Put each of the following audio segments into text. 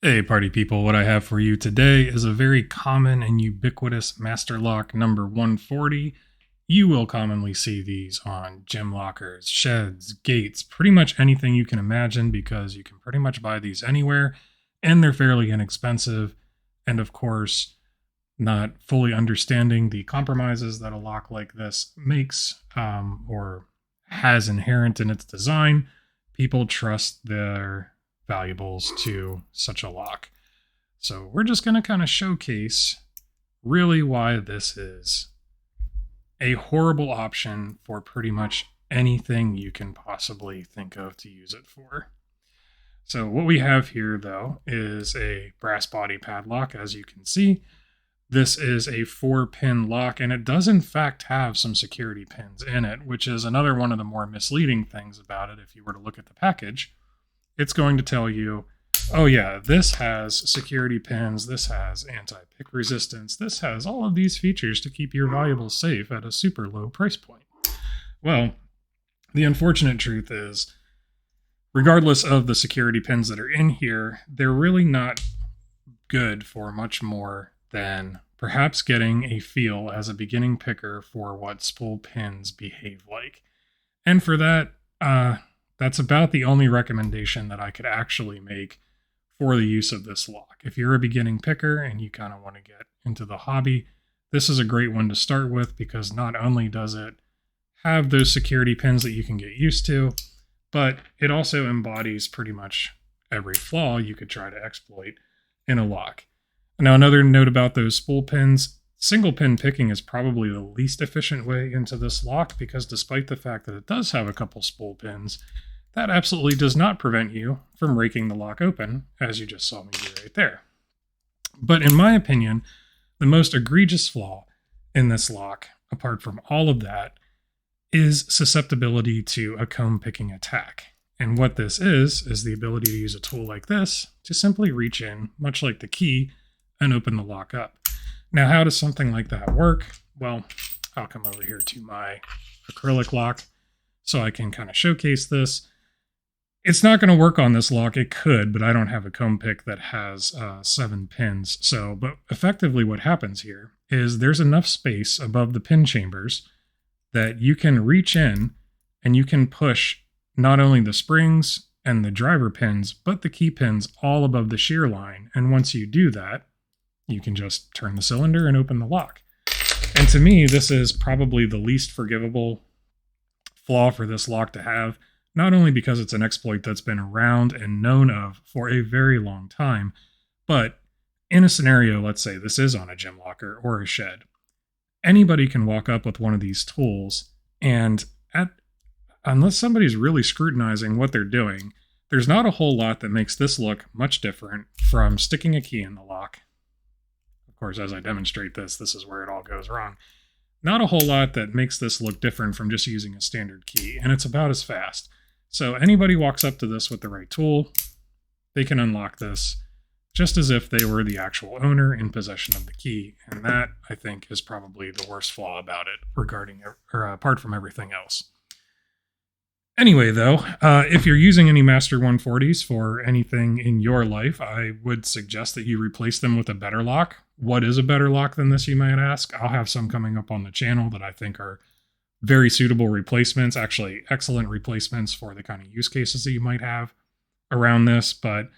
Hey party people, what I have for you today is a very common and ubiquitous MasterLock number 140. You will commonly see these on gym lockers, sheds, gates, pretty much anything you can imagine because you can pretty much buy these anywhere and they're fairly inexpensive. And of course, not fully understanding the compromises that a lock like this makes or has inherent in its design, people trust their valuables to such a lock. So we're just going to kind of showcase really why this is a horrible option for pretty much anything you can possibly think of to use it for. So what we have here though is a brass body padlock. As you can see, this is a 4-pin lock, and it does in fact have some security pins in it, which is another one of the more misleading things about it. If you were to look at the package, it's going to tell you, oh yeah, this has security pins, this has anti-pick resistance, this has all of these features to keep your valuables safe at a super low price point. Well, the unfortunate truth is, regardless of the security pins that are in here, they're really not good for much more than perhaps getting a feel as a beginning picker for what spool pins behave like. And for that, that's about the only recommendation that I could actually make for the use of this lock. If you're a beginning picker and you kind of want to get into the hobby, this is a great one to start with because not only does it have those security pins that you can get used to, but it also embodies pretty much every flaw you could try to exploit in a lock. Now, another note about those spool pins, single pin picking is probably the least efficient way into this lock because despite the fact that it does have a couple spool pins, that absolutely does not prevent you from raking the lock open, as you just saw me do right there. But in my opinion, the most egregious flaw in this lock, apart from all of that, is susceptibility to a comb picking attack. And what this is the ability to use a tool like this to simply reach in, much like the key, and open the lock up. Now, how does something like that work? Well, I'll come over here to my acrylic lock so I can kind of showcase this. It's not going to work on this lock. It could, but I don't have a comb pick that has 7 pins. But effectively what happens here is there's enough space above the pin chambers that you can reach in and you can push not only the springs and the driver pins, but the key pins all above the shear line. And once you do that, you can just turn the cylinder and open the lock. And to me, this is probably the least forgivable flaw for this lock to have, not only because it's an exploit that's been around and known of for a very long time, but in a scenario, let's say this is on a gym locker or a shed, anybody can walk up with one of these tools and unless somebody's really scrutinizing what they're doing, there's not a whole lot that makes this look much different from sticking a key in the lock. Of course, as I demonstrate this is where it all goes wrong. Not a whole lot that makes this look different from just using a standard key, and it's about as fast. So anybody walks up to this with the right tool, they can unlock this just as if they were the actual owner in possession of the key. And that, I think, is probably the worst flaw about it apart from everything else. Anyway, though, if you're using any Master 140s for anything in your life, I would suggest that you replace them with a better lock. What is a better lock than this, you might ask? I'll have some coming up on the channel that I think are very suitable replacements, actually excellent replacements for the kind of use cases that you might have around this. But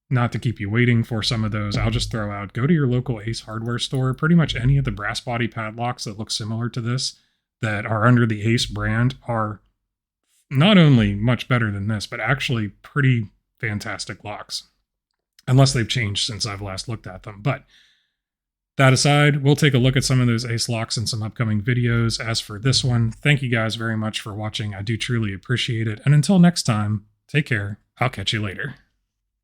not to keep you waiting for some of those, I'll just throw out, go to your local Ace hardware store. Pretty much any of the brass body padlocks that look similar to this that are under the Ace brand are not only much better than this, but actually pretty fantastic locks. Unless they've changed since I've last looked at them. But that aside, we'll take a look at some of those Ace locks in some upcoming videos. As for this one, thank you guys very much for watching. I do truly appreciate it. And until next time, take care. I'll catch you later.